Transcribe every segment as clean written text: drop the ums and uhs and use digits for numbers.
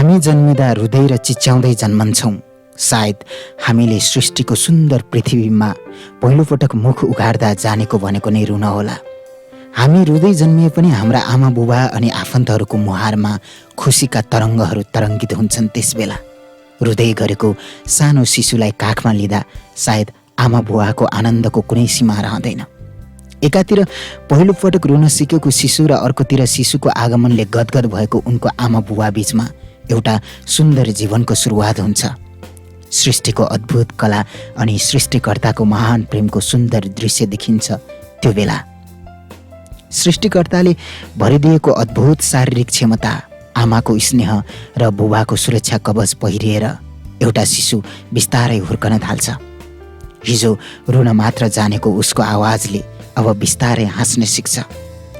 हामी जन्मिँदा रुँदै र चिच्याउँदै जन्मन्छौँ। सायद हामीले सृष्टिको सुन्दर पृथ्वीमा पहिलोपटक मुख उघार्दा जानेको भनेको नै रुन होला। हामी रुँदै जन्मिए पनि हाम्रा आमा बुबा अनि आफन्तहरूको मुहारमा खुसीका तरङ्गहरू तरङ्गित हुन्छन्। त्यसबेला रुँदै गरेको सानो शिशुलाई काखमा लिँदा सायद आमा बुवाको आनन्दको कुनै सीमा रहँदैन। एकातिर पहिलोपटक रुन सिकेको शिशु र अर्कोतिर शिशुको आगमनले गदगद भएको उनको आमा बुबा बीचमा एउटा सुन्दर जीवनको सुरुवात हुन्छ। सृष्टिको अद्भुत कला अनि सृष्टिकर्ताको महान प्रेमको सुन्दर दृश्य देखिन्छ। त्यो बेला सृष्टिकर्ताले भरिदिएको अद्भुत शारीरिक क्षमता, आमाको स्नेह र बुबाको सुरक्षा कवच पहिरिएर एउटा शिशु बिस्तारै हुर्कन थाल्छ। हिजो रुन मात्र जानेको उसको आवाजले अब बिस्तारै हाँस्न सिक्छ।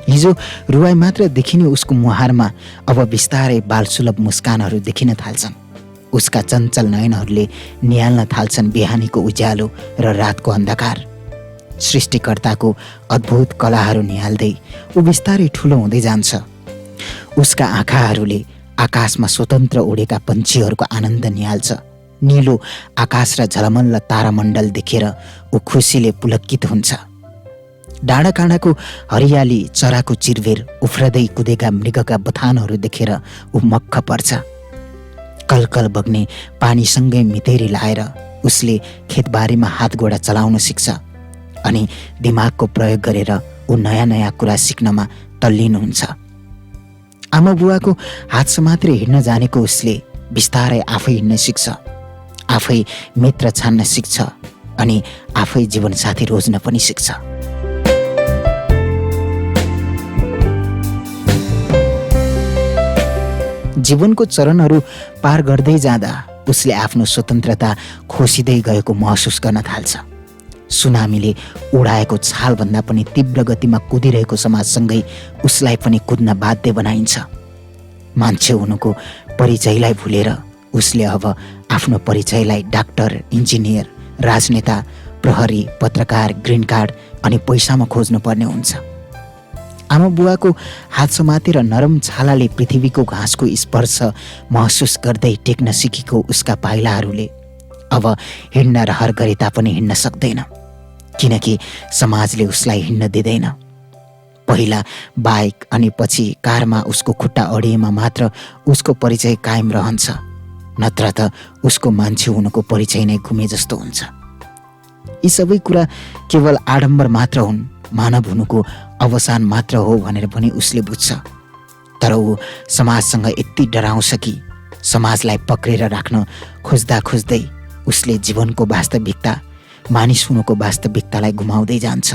हिजो रुवाई मात्र देखिने उसको मुहारमा अब बिस्तारै बालसुलभ मुस्कानहरू देखिन थाल्छन्। उसका चञ्चल नयनहरूले निहाल्न थाल्छन् बिहानीको उज्यालो र रातको अन्धकार। सृष्टिकर्ताको अद्भुत कलाहरू निहाल्दै ऊ बिस्तारै ठुलो हुँदै जान्छ। उसका आँखाहरूले आकाशमा स्वतन्त्र उडेका पन्छीहरूको आनन्द निहाल्छ। नीलो आकाश र झलमल्ल तारामण्डल देखेर ऊ खुसीले पुलकित हुन्छ। डाँडाकाँडाको हरियाली, चराको चिरबेर, उफ्रदै कुदेका मृगका बथानहरू देखेर ऊ मक्ख पर्छ। कलकल बग्ने पानीसँगै मितेरी लाएर उसले खेतबारीमा हात गोडा चलाउन सिक्छ अनि दिमागको प्रयोग गरेर ऊ नयाँ नयाँ कुरा सिक्नमा तल्लीन हुन्छ। आमा बुवाको हात समातेर हिँड्न जानेको उसले बिस्तारै आफै हिँड्न सिक्छ, आफै मित्र छान्न सिक्छ अनि आफै जीवनसाथी रोज्न पनि सिक्छ। जीवनको चरणहरू पार गर्दै जाँदा उसले आफ्नो स्वतन्त्रता खोसिँदै गएको महसुस गर्न थाल्छ। सुनामीले उडाएको छालभन्दा पनि तीव्र गतिमा कुदिरहेको समाजसँगै उसलाई पनि कुद्न बाध्य बनाइन्छ। मान्छे हुनुको परिचयलाई भुलेर उसले अब आफ्नो परिचयलाई डाक्टर, इन्जिनियर, राजनेता, प्रहरी, पत्रकार, ग्रिन कार्ड अनि पैसामा खोज्नुपर्ने हुन्छ। आमा बुवाको हात समातेर नरम छालाले पृथ्वीको घाँसको स्पर्श महसुस गर्दै टेक्न सिकेको उसका पाइलाहरूले अब हिँड्न रहर गरे तापनि हिँड्न सक्दैन, किनकि समाजले उसलाई हिँड्न दिँदैन। पहिला बाइक अनि पछि कारमा उसको खुट्टा अडिएमा मात्र उसको परिचय कायम रहन्छ, नत्र त उसको मान्छे हुनुको परिचय नै घुमे जस्तो हुन्छ। यी सबै कुरा केवल आडम्बर मात्र हुन्, मानव हुनुको अवसान मात्र हो भनेर पनि उसले बुझ्छ। तर ऊ समाजसँग यति डराउँछ कि समाजलाई पक्रेर राख्न खोज्दा खोज्दै उसले जीवनको वास्तविकता, मानिस हुनुको वास्तविकतालाई गुमाउँदै जान्छ।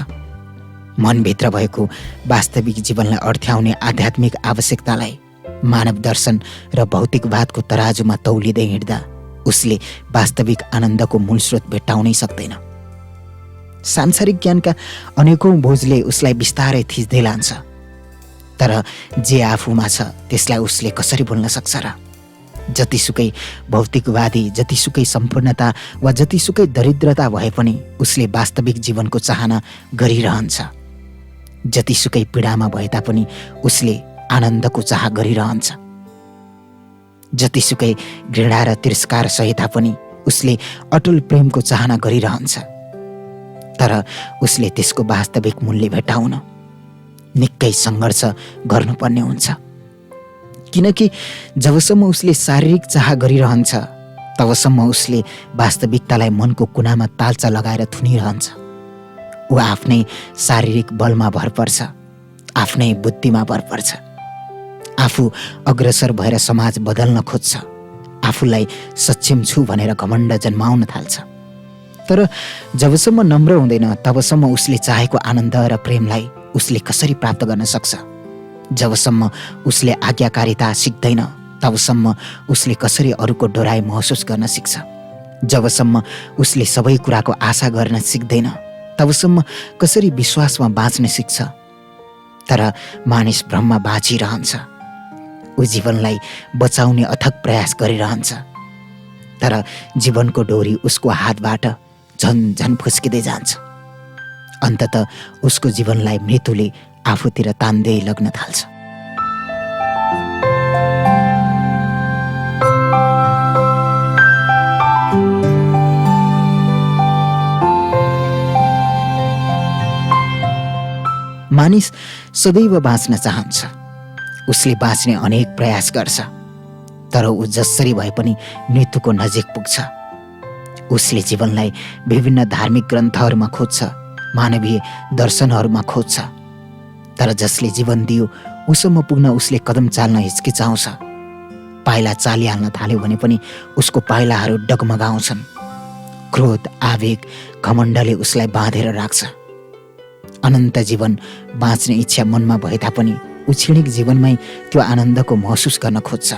मनभित्र भएको वास्तविक जीवनलाई अर्थ्याउने आध्यात्मिक आवश्यकतालाई मानव दर्शन र भौतिकवादको तराजुमा तौलिँदै हिँड्दा उसले वास्तविक आनन्दको मूल स्रोत भेट्टाउनै सक्दैन। सांसारिक ज्ञानका अनेकौं बोझले उसलाई बिस्तारै थिच्दै लान्छ। तर जे आफूमा छ त्यसलाई उसले कसरी भुल्न सक्छ र? जतिसुकै भौतिकवादी, जतिसुकै सम्पूर्णता वा जतिसुकै दरिद्रता भए पनि उसले वास्तविक जीवनको चाहना गरिरहन्छ। जतिसुकै पीडामा भए तापनि उसले आनन्दको चाह गरिरहन्छ। जतिसुकै घृणा र तिरस्कार सहे तापनि उसले अटुल प्रेमको चाहना गरिरहन्छ। तर उसले त्यसको वास्तविक मूल्य भेट्टाउन निकै सङ्घर्ष गर्नुपर्ने हुन्छ, किनकि जबसम्म उसले शारीरिक चाह गरिरहन्छ तबसम्म उसले वास्तविकतालाई मनको कुनामा ताल्चा लगाएर थुनिरहन्छ। ऊ आफ्नै शारीरिक बलमा भर पर्छ, आफ्नै बुद्धिमा भर पर्छ। आफू अग्रसर भएर समाज बदल्न खोज्छ, आफूलाई सक्षम छु भनेर घमण्ड जन्माउन थाल्छ। तर जबसम्म नम्र हुँदैन तबसम्म उसले चाहेको आनन्द र प्रेमलाई उसले कसरी प्राप्त गर्न सक्छ? जबसम्म उसले आज्ञाकारिता सिक्दैन तबसम्म उसले कसरी अरूको डराइ महसुस गर्न सिक्छ? जबसम्म उसले सबै कुराको आशा गर्न सिक्दैन तबसम्म कसरी विश्वासमा बाँच्न सिक्छ? तर मानिस भ्रममा बाँचिरहन्छ। ऊ जीवनलाई बचाउने अथक प्रयास गरिरहन्छ। तर जीवनको डोरी उसको हातबाट झन झन फुस्किँदै जान्छ। अन्ततः उसको जीवनलाई मृत्युले आफूतिर तान्दै लग्न थाल्छ। मानिस सदैव बाँच्न चाहन्छ। उसले बाँच्ने अनेक प्रयास गर्छ, तर ऊ जसरी भए पनि मृत्युको नजिक पुग्छ। उसले जीवनलाई विभिन्न धार्मिक ग्रन्थहरूमा खोज्छ, मानवीय दर्शनहरूमा खोज्छ, तर जसले जीवन दियो उसम्म पुग्न उसले कदम चाल्न हिचकिचाउँछ। पाइला चालिहाल्न थाल्यो भने पनि उसको पाइलाहरू डगमगाउँछन्। क्रोध, आवेग, घमण्डले उसलाई बाँधेर राख्छ। अनन्त जीवन बाँच्ने इच्छा मनमा भए तापनि ऊ क्षणिक जीवनमै त्यो आनन्दको महसुस गर्न खोज्छ।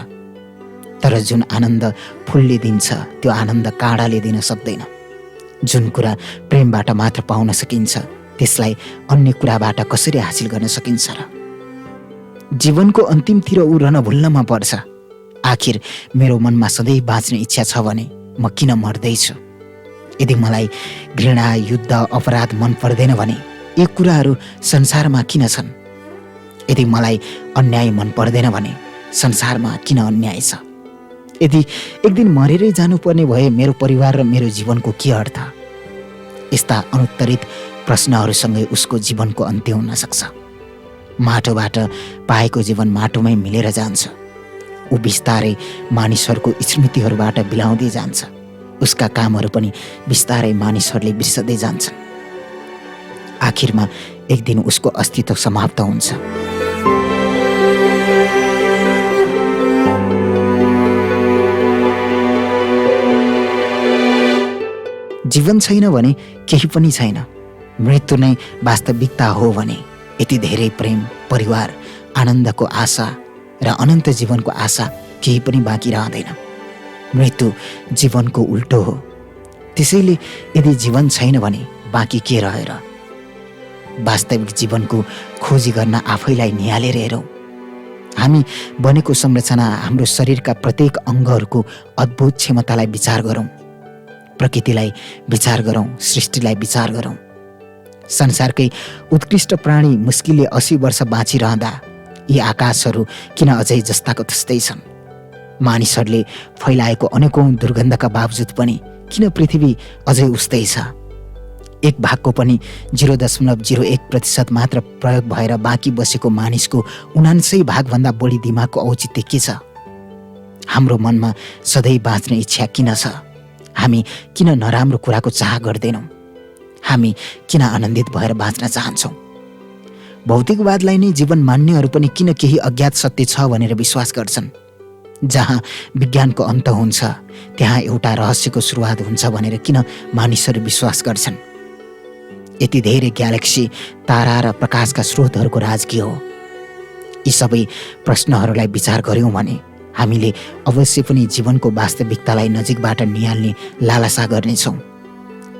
तर जुन आनन्द फुलले दिन्छ त्यो आनन्द काँडाले दिन सक्दैन। जुन कुरा प्रेमबाट मात्र पाउन सकिन्छ त्यसलाई अन्य कुराबाट कसरी हासिल गर्न सकिन्छ र? जीवनको अन्तिमतिर ऊ रणभुल्लमा पर्छ। आखिर मेरो मनमा सधैँ बाँच्ने इच्छा छ भने म किन मर्दैछु? यदि मलाई घृणा, युद्ध, अपराध मन पर्दैन भने यी कुराहरू संसारमा किन छन्? यदि मलाई अन्याय मन पर्दैन भने संसारमा किन अन्याय छ? यदि एक दिन मरेरै जानुपर्ने भए मेरो परिवार र मेरो जीवनको के अर्थ? यस्ता अनुत्तरित प्रश्नहरूसँगै उसको जीवनको अन्त्य हुन सक्छ। माटोबाट पाएको जीवन माटोमै मिलेर जान्छ। ऊ बिस्तारै मानिसहरूको स्मृतिहरूबाट बिलाउँदै जान्छ। उसका कामहरू पनि बिस्तारै मानिसहरूले बिर्सदै जान्छन्। आखिरमा एक दिन उसको अस्तित्व समाप्त हुन्छ। जीवन छैन भने केही पनि छैन। मृत्यु नै वास्तविकता हो भने यति धेरै प्रेम, परिवार, आनन्दको आशा र अनन्त जीवनको आशा केही पनि बाँकी रहँदैन। मृत्यु जीवनको उल्टो हो। त्यसैले यदि जीवन छैन भने बाँकी के रह्यो र? वास्तविक जीवनको खोजी गर्न आफैलाई निहालेर हेरौँ। हामी बनेको संरचना, हाम्रो शरीरका प्रत्येक अङ्गहरूको अद्भुत क्षमतालाई विचार गरौँ। प्रकृतिलाई विचार गरौँ, सृष्टिलाई विचार गरौँ। संसारकै उत्कृष्ट प्राणी मुस्किलले 80 वर्ष बाँचिरहँदा यी आकाशहरू किन अझै जस्ताको तस्तै छन्? मानिसहरूले फैलाएको अनेकौँ दुर्गन्धका बावजुद पनि किन पृथ्वी अझै उस्तै छ? 1 भागको पनि 0.01% मात्र प्रयोग भएर बाँकी बसेको मानिसको 79 भागभन्दा बढी दिमागको औचित्य के छ? हाम्रो मनमा सधैँ बाँच्ने इच्छा किन छ? हामी किन नराम्रो कुराको चाह गर्दैनौँ? हामी किन आनन्दित भएर बाँच्न चाहन्छौँ? भौतिकवादलाई नै जीवन मान्नेहरू पनि किन केही अज्ञात सत्य छ भनेर विश्वास गर्छन्? जहाँ विज्ञानको अन्त हुन्छ त्यहाँ एउटा रहस्यको सुरुवात हुन्छ भनेर किन मानिसहरू विश्वास गर्छन्? यति धेरै ग्यालेक्सी, तारा र प्रकाशका स्रोतहरूको राज के हो? यी सबै प्रश्नहरूलाई विचार गर्यौँ भने हामीले अवश्य पनि जीवनको वास्तविकतालाई नजिकबाट निहाल्ने लालसा गर्नेछौँ।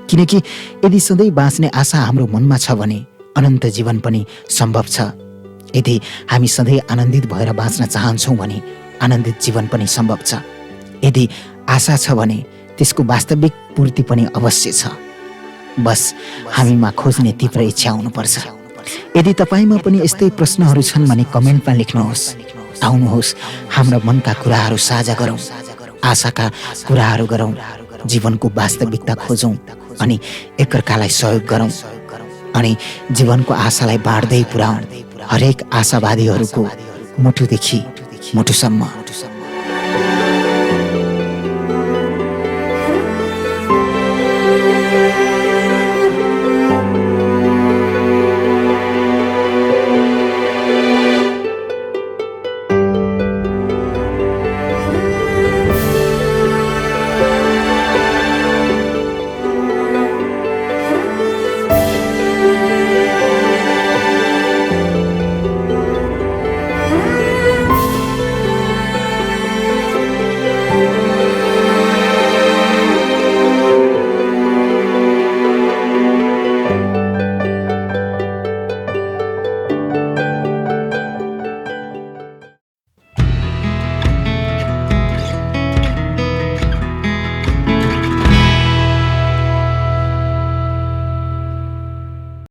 किनकि यदि सधैँ बाँच्ने आशा हाम्रो मनमा छ भने अनन्त जीवन पनि सम्भव छ। यदि हामी सधैँ आनन्दित भएर बाँच्न चाहन्छौँ भने आनन्दित जीवन पनि सम्भव छ। यदि आशा छ भने त्यसको वास्तविक पूर्ति पनि अवश्य छ। बस हामीमा खोज्ने तीव्र इच्छा हुनुपर्छ। यदि तपाईँमा पनि यस्तै प्रश्नहरू छन् भने कमेन्टमा लेख्नुहोस्। आउनुहोस्, हाम्रा मनका कुराहरू साझा गरौँ, आशाका कुराहरू गरौँ, जीवनको वास्तविकता खोजौँ अनि एकअर्कालाई सहयोग गरौँ अनि जीवनको आशालाई बाँड्दै पुर्याउँ। हरेक आशावादीहरूको मुटुदेखि मुटुसम्म।